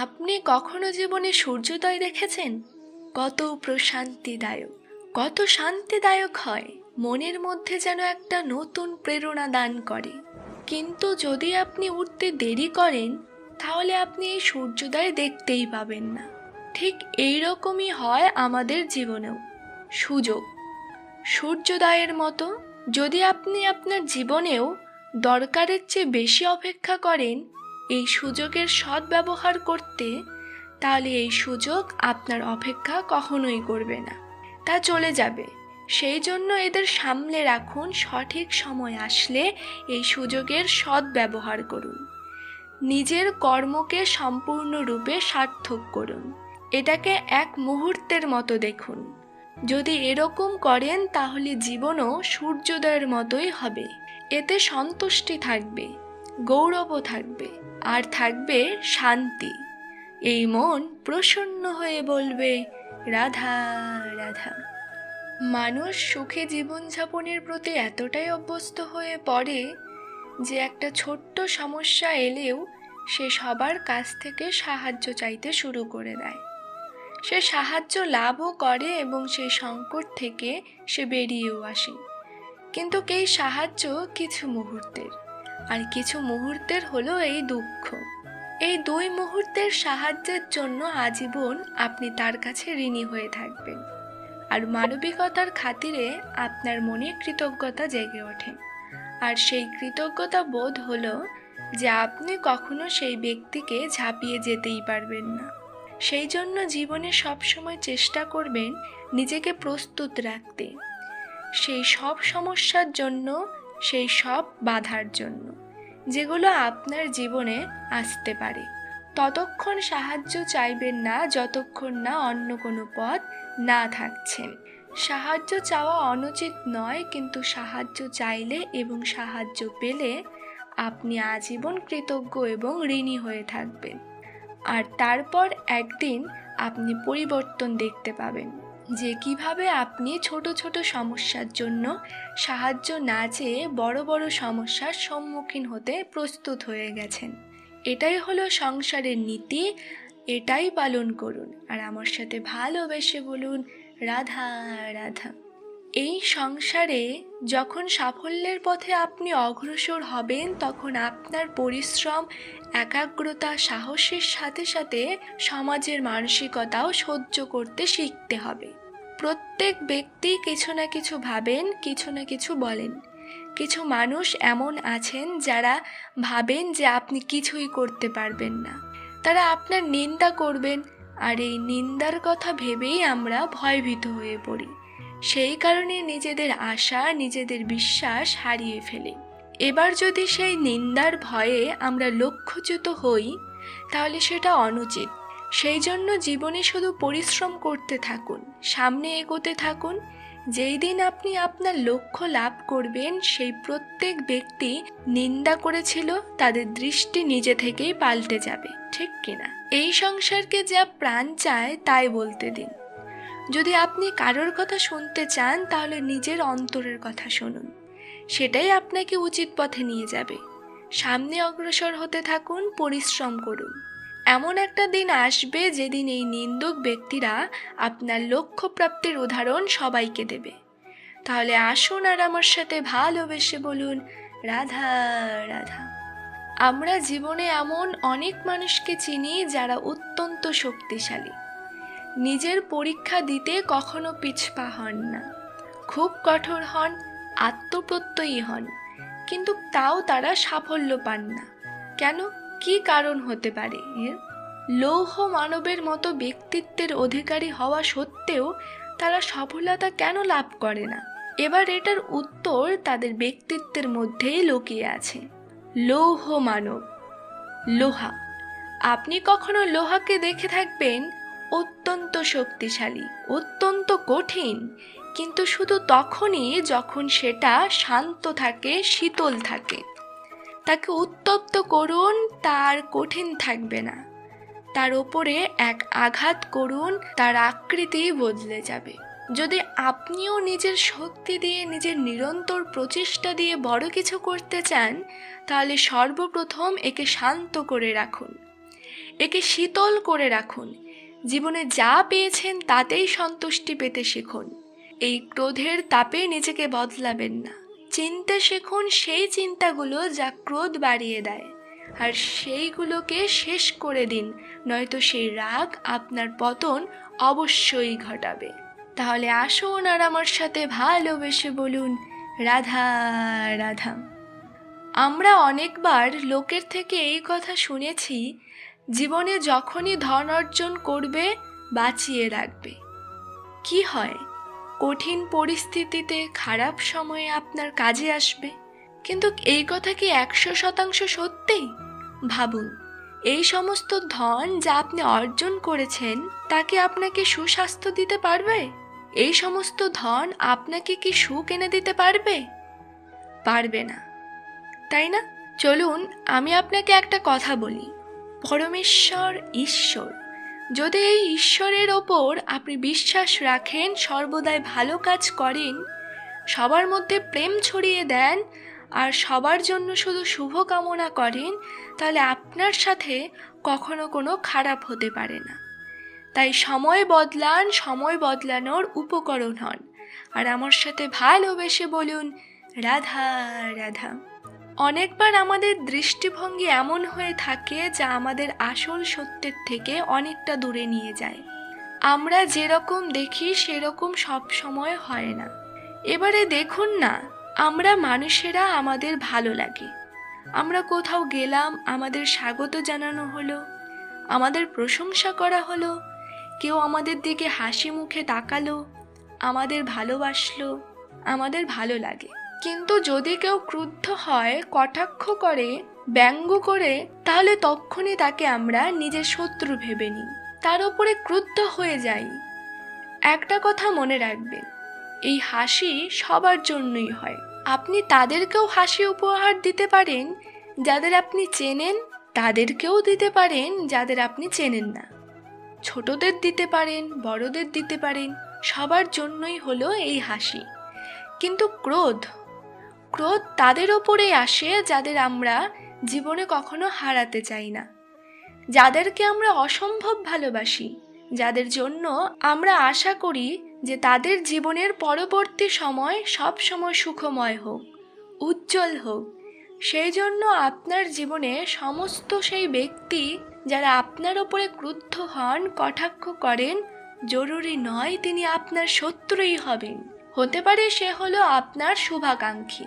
আপনি কখনো জীবনে সূর্যোদয় দেখেছেন? কত প্রশান্তিদায়ক, কত শান্তিদায়ক হয়, মনের মধ্যে যেন একটা নতুন প্রেরণা দান করে। কিন্তু যদি আপনি উঠতে দেরি করেন, তাহলে আপনি এই সূর্যোদয় দেখতেই পাবেন না। ঠিক এই রকমই হয় আমাদের জীবনেও। সুযোগ সূর্যোদয়ের মতো, যদি আপনি আপনার জীবনেও দরকারের চেয়ে বেশি অপেক্ষা করেন এই সুযোগের সদ্ব্যবহার করতে, তাহলে এই সুযোগ আপনার অপেক্ষা কখনোই করবে না, তা চলে যাবে। সেই জন্য এদের সামলে রাখুন, সঠিক সময় আসলে এই সুযোগের সদ্ব্যবহার করুন। নিজের কর্মকে সম্পূর্ণরূপে সার্থক করুন। এটাকে এক মুহূর্তের মতো দেখুন। যদি এরকম করেন তাহলে জীবনও সূর্যোদয়ের মতোই হবে। এতে সন্তুষ্টি থাকবে, গৌরবও থাকবে, আর থাকবে শান্তি। এই মন প্রসন্ন হয়ে বলবে, রাধা রাধা। মানুষ সুখী জীবনযাপনের প্রতি এতটাই অভ্যস্ত হয়ে পড়ে যে একটা ছোট্ট সমস্যা এলেও সে সবার কাছ থেকে সাহায্য চাইতে শুরু করে দেয়। সে সাহায্য লাভও করে এবং সেই সংকট থেকে সে বেরিয়েও আসে। কিন্তু এই সাহায্য কিছু মুহূর্তের, আর কিছু মুহূর্তের হলো এই দুঃখ। এই 2 মুহূর্তের সাহায্যের জন্য আজীবন আপনি তার কাছে ঋণী হয়ে থাকবেন। আর মানবিকতার খাতিরে আপনার মনে কৃতজ্ঞতা জেগে ওঠে। আর সেই কৃতজ্ঞতা বোধ হলো যে আপনি কখনো সেই ব্যক্তিকে ঝাঁপিয়ে যেতেই পারবেন না। সেই জন্য জীবনে সবসময় চেষ্টা করবেন নিজেকে প্রস্তুত রাখতে, সেই সব সমস্যার জন্য, সেই সব বাধার জন্য যেগুলো আপনার জীবনে আসতে পারে। ততক্ষণ সাহায্য চাইবেন না যতক্ষণ না অন্য কোনো পথ না থাকছে। সাহায্য চাওয়া অনুচিত নয়, কিন্তু সাহায্য চাইলে এবং সাহায্য পেলে আপনি আজীবন কৃতজ্ঞ এবং ঋণী হয়ে থাকবেন। আর তারপর একদিন আপনি পরিবর্তন দেখতে পাবেন যে কিভাবে আপনি ছোট ছোট সমস্যার জন্য সাহায্য না চেয়ে বড় বড় সমস্যার সম্মুখীন হতে প্রস্তুত হয়ে গেছেন। এটাই হলো সংসারের নীতি, এটাই পালন করুন। আর আমার সাথে ভালোবেসে বলুন, রাধা রাধা। এই সংসারে যখন সাফল্যের পথে আপনি অগ্রসর হবেন, তখন আপনার পরিশ্রম, একাগ্রতা, সাহসের সাথে সাথে সমাজের মানসিকতাও সহ্য করতে শিখতে হবে। প্রত্যেক ব্যক্তি কিছু না কিছু ভাবেন, কিছু না কিছু বলেন। কিছু মানুষ এমন আছেন যারা ভাবেন যে আপনি কিছুই করতে পারবেন না। তারা আপনার নিন্দা করবেন, আর এই নিন্দার কথা ভেবেই আমরা ভয়ভীত হয়ে পড়ি। সেই কারণে নিজেদের আশা, নিজেদের বিশ্বাস হারিয়ে ফেলি। এবার যদি সেই নিন্দার ভয়ে আমরা লক্ষ্যচ্যুত হই, তাহলে সেটা অনুচিত। সেই জন্য জীবনে শুধু পরিশ্রম করতে থাকুন, সামনে এগোতে থাকুন। যেই দিন আপনি আপনার লক্ষ্য লাভ করবেন, সেই প্রত্যেক ব্যক্তি নিন্দা করেছিল তাদের দৃষ্টি নিজে থেকেই পাল্টে যাবে, ঠিক কিনা? এই সংসারকে যা প্রাণ চায় তাই বলতে দিন। যদি আপনি কারোর কথা শুনতে চান, তাহলে নিজের অন্তরের কথা শুনুন। সেটাই আপনাকে উচিত পথে নিয়ে যাবে। সামনে অগ্রসর হতে থাকুন, পরিশ্রম করুন। এমন একটা দিন আসবে যেদিন এই নিন্দক ব্যক্তিরা আপনার লক্ষ্য প্রাপ্তির উদাহরণ সবাইকে দেবে। তাহলে আসুন আর আমার সাথে ভালোবেসে বলুন, রাধা রাধা। আমরা জীবনে এমন অনেক মানুষকে চিনি যারা অত্যন্ত শক্তিশালী। নিজের পরীক্ষা দিতে কখনো পিছপা হন না, খুব কঠোর হন, আত্মপ্রত্যয়ী হন, কিন্তু তাও তারা সাফল্য পান না। কেন? কি কারণ হতে পারে এর? লৌহ মানবের মতো ব্যক্তিত্বের অধিকারী হওয়া সত্ত্বেও তারা সফলতা কেন লাভ করে না? এবার এটার উত্তর তাদের ব্যক্তিত্বের মধ্যেই লুকিয়ে আছে। লৌহ মানব, লোহা। আপনি কখনো লোহাকে দেখে থাকবেন অত্যন্ত শক্তিশালী, অত্যন্ত কঠিন, কিন্তু শুধু তখনই যখন সেটা শান্ত থাকে, শীতল থাকে। তাকে উত্তপ্ত করুন, তার কঠিন থাকবে না। তার ওপরে এক আঘাত করুন, তার আকৃতি বদলে যাবে। যদি আপনিও নিজের শক্তি দিয়ে, নিজের নিরন্তর প্রচেষ্টা দিয়ে বড় কিছু করতে চান, তাহলে সর্বপ্রথম একে শান্ত করে রাখুন। একে শীতল করে রাখুন। জীবনে যা পেয়েছেন তাতেই সন্তুষ্টি পেতে শিখুন। এই ক্রোধের তাপে নিজেকে বদলাবেন না। চিনতে শিখুন সেই চিন্তাগুলো যা ক্রোধ বাড়িয়ে দেয়, আর সেইগুলোকে শেষ করে দিন, নয়তো সেই রাগ আপনার পতন অবশ্যই ঘটাবে। তাহলে আসুন আর আমার সাথে ভালোবেসে বলুন, রাধা রাধা। আমরা অনেকবার লোকের থেকে এই কথা শুনেছি, জীবনে যখনই ধন অর্জন করবে বাঁচিয়ে রাখবে। কি হয়? কঠিন পরিস্থিতিতে, খারাপ সময়ে আপনার কাজে আসবে। কিন্তু এই কথা কি 100% সত্যি? ভাবুন, এই সমস্ত ধন যা আপনি অর্জন করেছেন তা কি আপনাকে সুস্বাস্থ্য দিতে পারবে? এই সমস্ত ধন আপনাকে কি সুখ এনে দিতে পারবে? পারবে না, তাই না? চলুন আমি আপনাকে একটা কথা বলি। পরমেশ্বর ঈশ্বর, যদি এই ঈশ্বরের ওপর আপনি বিশ্বাস রাখেন, সর্বদাই ভালো কাজ করেন, সবার মধ্যে প্রেম ছড়িয়ে দেন আর সবার জন্য শুধু শুভ কামনা করেন, তাহলে আপনার সাথে কখনো কোনো খারাপ হতে পারে না। তাই সময় বদলান, সময় বদলানোর উপকরণ হন। আর আমার সাথে ভালোবেসে বলুন, রাধা রাধা। অনেকবার আমাদের দৃষ্টিভঙ্গি এমন হয়ে থাকে যা আমাদের আসল সত্যের থেকে অনেকটা দূরে নিয়ে যায়। আমরা যেরকম দেখি সেরকম সব সময় হয় না। এবারে দেখুন না, আমরা মানুষেরা, আমাদের ভালো লাগে, আমরা কোথাও গেলাম, আমাদের স্বাগত জানানো হলো, আমাদের প্রশংসা করা হলো, কেউ আমাদের দিকে হাসি মুখে তাকালো, আমাদের ভালোবাসলো, আমাদের ভালো লাগে। কিন্তু যদি কেউ ক্রুদ্ধ হয়, কটাক্ষ করে, ব্যঙ্গ করে, তাহলে তক্ষুনি তাকে আমরা নিজের শত্রু ভেবে নিই, তার উপরে ক্রুদ্ধ হয়ে যাই। একটা কথা মনে রাখবেন, এই হাসি সবার জন্যই হয়। আপনি তাদেরকেও হাসি উপহার দিতে পারেন যাদের আপনি চেনেন, তাদেরকেও দিতে পারেন যাদের আপনি চেনেন না। ছোটদের দিতে পারেন, বড়দের দিতে পারেন, সবার জন্যই হলো এই হাসি। কিন্তু ক্রোধ তাদের ওপরেই আসে যাদের আমরা জীবনে কখনো হারাতে চাই না, যাদেরকে আমরা অসম্ভব ভালোবাসি, যাদের জন্য আমরা আশা করি যে তাদের জীবনের পরবর্তী সময় সব সময় সুখময় হোক, উজ্জ্বল হোক। সেই জন্য আপনার জীবনে সমস্ত সেই ব্যক্তি যারা আপনার ওপরে ক্রুদ্ধ হন, কটাক্ষ করেন, জরুরি নয় তিনি আপনার শত্রুই হবেন। হতে পারে সে হলো আপনার শুভাকাঙ্ক্ষী,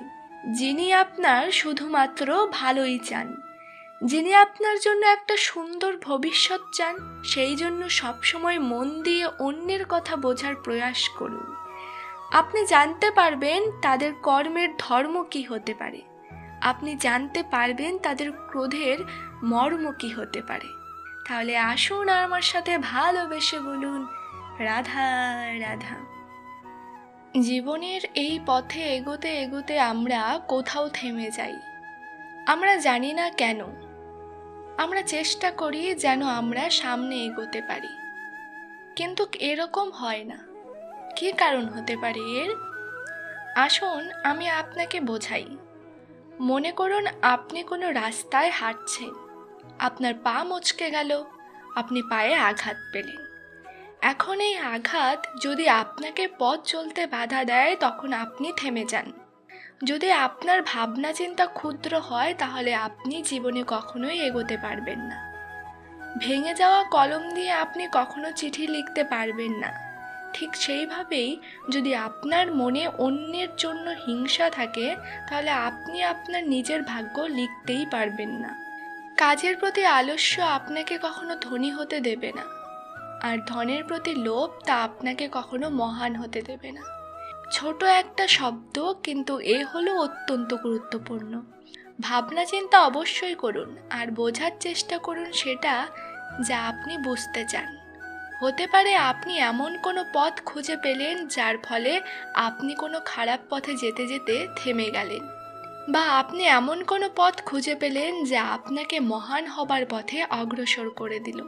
যিনি আপনার শুধুমাত্র ভালোই চান, যিনি আপনার জন্য একটা সুন্দর ভবিষ্যৎ চান। সেই জন্য সবসময় মন দিয়ে অন্যের কথা বোঝার প্রয়াস করুন। আপনি জানতে পারবেন তাদের কর্মের ধর্ম কি হতে পারে, আপনি জানতে পারবেন তাদের ক্রোধের মর্ম কি হতে পারে। তাহলে আসুন আর আমার সাথে ভালোবেসে বলুন, রাধা রাধা। জীবনের এই পথে এগোতে এগোতে আমরা কোথাও থেমে যাই, আমরা জানি না কেন। আমরা চেষ্টা করি যেন আমরা সামনে এগোতে পারি, কিন্তু এরকম হয় না। কী কারণ হতে পারে এর? আসুন আমি আপনাকে বোঝাই। মনে করুন আপনি কোনো রাস্তায় হাঁটছেন, আপনার পা মচকে গেল, আপনি পায়ে আঘাত পেলেন। এখন এই আঘাত যদি আপনাকে পথ চলতে বাধা দেয়, তখন আপনি থেমে যান। যদি আপনার ভাবনা চিন্তা ক্ষুদ্র হয়, তাহলে আপনি জীবনে কখনোই এগোতে পারবেন না। ভেঙে যাওয়া কলম দিয়ে আপনি কখনো চিঠি লিখতে পারবেন না। ঠিক সেইভাবেই যদি আপনার মনে অন্যের জন্য হিংসা থাকে, তাহলে আপনি আপনার নিজের ভাগ্য লিখতেই পারবেন না। কাজের প্রতি আলস্য আপনাকে কখনো ধনী হতে দেবে না, আর ধনের প্রতি লোভ তা আপনাকে কখনো মহান হতে দেবে না। ছোট একটা শব্দ, কিন্তু এ হলো অত্যন্ত গুরুত্বপূর্ণ। ভাবনা চিন্তা অবশ্যই করুন আর বোঝার চেষ্টা করুন সেটা যা আপনি বুঝতে চান। হতে পারে আপনি এমন কোনো পথ খুঁজে পেলেন যার ফলে আপনি কোনো খারাপ পথে যেতে যেতে থেমে গেলেন, বা আপনি এমন কোনো পথ খুঁজে পেলেন যা আপনাকে মহান হবার পথে অগ্রসর করে দিল।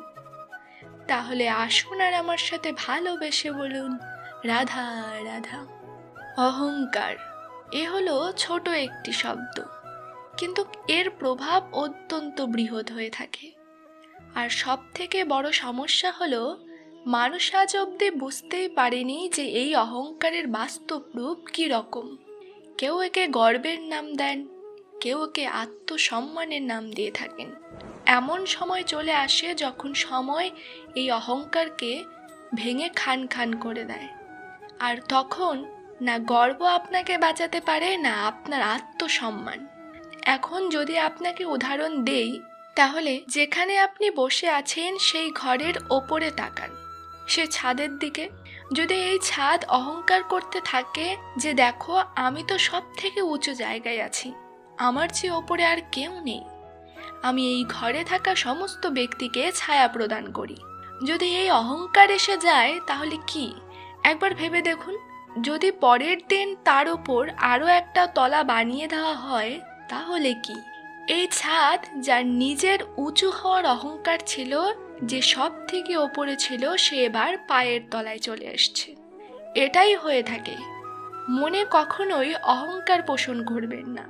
তাহলে আসুন আর আমার সাথে ভালোবেসে বলুন, রাধা রাধা। অহংকার এ হলো ছোট একটি শব্দ, কিন্তু এর প্রভাব অত্যন্ত বৃহৎ হয়ে থাকে। আর সব থেকে বড় সমস্যা হলো মানুষ আজ অব্দি বুঝতেই পারেনি যে এই অহংকারের বাস্তব রূপ কী রকম। কেউ একে গর্বের নাম দেন, কেউ একে আত্মসম্মানের নাম দিয়ে থাকেন। এমন সময় চলে আসে যখন সময় এই অহংকারকে ভেঙে খান খান করে দেয়। আর তখন না গর্ব আপনাকে বাঁচাতে পারে, না আপনার আত্মসম্মান। এখন যদি আপনাকে উদাহরণ দেই, তাহলে যেখানে আপনি বসে আছেন সেই ঘরের ওপরে তাকান, সে ছাদের দিকে। যদি এই ছাদ অহংকার করতে থাকে যে দেখো আমি তো সব থেকে উঁচু জায়গায় আছি, আমার চেয়ে ওপরে আর কেউ নেই, আমি এই ঘরে থাকা সমস্ত ব্যক্তিকে ছায়া প্রদান করি, যদি এই অহংকার এসে যায় তাহলে কি একবার ভেবে দেখুন। যদি পরের দিন তার ওপর আরও একটা তলা বানিয়ে দেওয়া হয় তাহলে কি? এই ছাদ যার নিজের উঁচু হওয়ার অহংকার ছিল, যে সব থেকে ওপরে ছিল, সে এবার পায়ের তলায় চলে এসছে। এটাই হয়ে থাকে। মনে কখনোই অহংকার পোষণ করবেন না,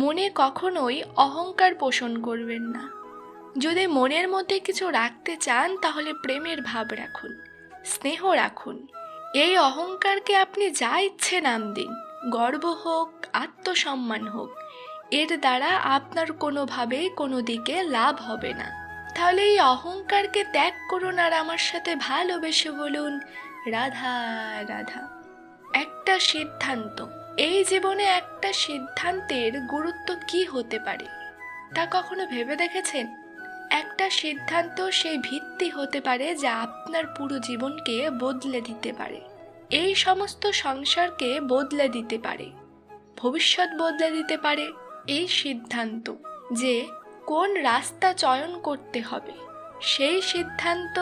মনে কখনোই অহংকার পোষণ করবেন না। যদি মনের মধ্যে কিছু রাখতে চান তাহলে প্রেমের ভাব রাখুন, স্নেহ রাখুন। এই অহংকারকে আপনি যা ইচ্ছে নাম দিন, গর্ব হোক, আত্মসম্মান হোক, এর দ্বারা আপনার কোনোভাবেই কোনো দিকে লাভ হবে না। তাহলে এই অহংকারকে ত্যাগ করুন আর আমার সাথে ভালোবেসে বলুন রাধা রাধা। একটা সিদ্ধান্ত, এই জীবনে একটা সিদ্ধান্তের গুরুত্ব কি হতে পারে তা কখনো ভেবে দেখেছেন? একটা সিদ্ধান্ত সেই ভিত্তি হতে পারে যা আপনার পুরো জীবনকে বদলে দিতে পারে, এই সমস্ত সংসারকে বদলে দিতে পারে, ভবিষ্যৎ বদলে দিতে পারে। এই সিদ্ধান্ত যে কোন রাস্তা চয়ন করতে হবে, সেই সিদ্ধান্ত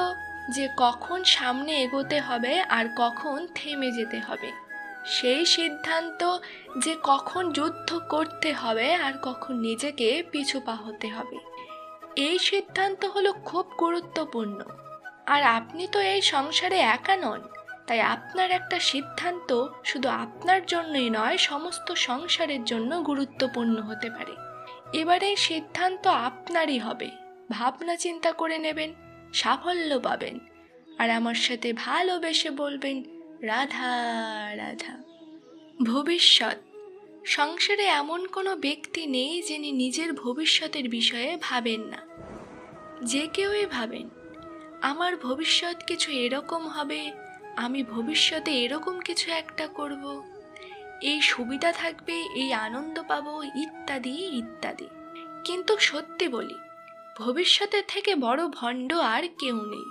যে কখন সামনে এগোতে হবে আর কখন থেমে যেতে হবে, সেই সিদ্ধান্ত যে কখন যুদ্ধ করতে হবে আর কখন নিজেকে পিছু পা হতে হবে, এই সিদ্ধান্ত হলো খুব গুরুত্বপূর্ণ। আর আপনি তো এই সংসারে একা নন, তাই আপনার একটা সিদ্ধান্ত শুধু আপনার জন্যই নয়, সমস্ত সংসারের জন্য গুরুত্বপূর্ণ হতে পারে। এবার এই সিদ্ধান্ত আপনারই হবে, ভাবনা চিন্তা করে নেবেন, সাফল্য পাবেন, আর আমার সাথে ভালোবেসে বলবেন রাধা রাধা। ভবিষ্যৎ, সংসারে এমন কোনো ব্যক্তি নেই যিনি নিজের ভবিষ্যতের বিষয়ে ভাবেন না। যে কেউই ভাবেন আমার ভবিষ্যৎ কিছু এরকম হবে, আমি ভবিষ্যতে এরকম কিছু একটা করব, এই সুবিধা থাকবে, এই আনন্দ পাবো, ইত্যাদি ইত্যাদি। কিন্তু সত্যি বলি, ভবিষ্যতের থেকে বড় ভণ্ড আর কেউ নেই।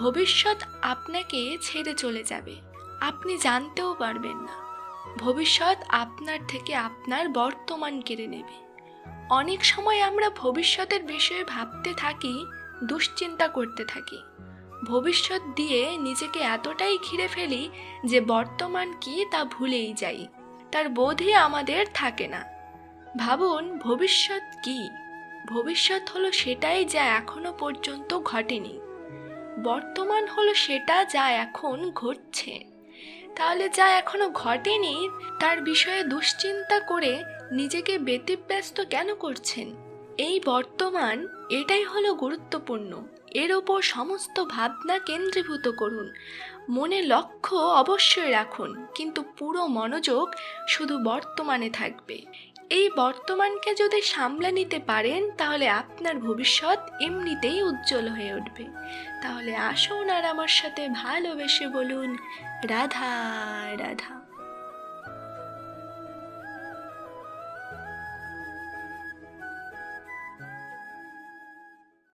ভবিষ্যৎ আপনাকে ছেড়ে চলে যাবে, আপনি জানতেও পারবেন না। ভবিষ্যৎ আপনার থেকে আপনার বর্তমান কেড়ে নেবে। অনেক সময় আমরা ভবিষ্যতের বিষয়ে ভাবতে থাকি, দুশ্চিন্তা করতে থাকি, ভবিষ্যৎ দিয়ে নিজেকে এতটাই ঘিরে ফেলি যে বর্তমান কি তা ভুলেই যাই, তার বোধই আমাদের থাকে না। ভাবুন ভবিষ্যৎ কি? ভবিষ্যৎ হলো সেটাই যা এখনো পর্যন্ত ঘটেনি, বর্তমান হলো সেটা যা এখন ঘটছে। তাহলে যা এখনো ঘটেনি তার বিষয়ে দুশ্চিন্তা করে নিজেকে ব্যতিব্যস্ত কেন করছেন? এই বর্তমান, এটাই হলো গুরুত্বপূর্ণ। এর ওপর সমস্ত ভাবনা কেন্দ্রীভূত করুন, মনে লক্ষ্য অবশ্যই রাখুন, কিন্তু পুরো মনোযোগ শুধু বর্তমানে থাকবে। এই বর্তমানকে যদি সামলে নিতে পারেন তাহলে আপনার ভবিষ্যৎ এমনিতেই উজ্জ্বল হয়ে উঠবে। তাহলে আসুন আর আমার সাথে ভালোবেসে বলুন রাধা রাধা।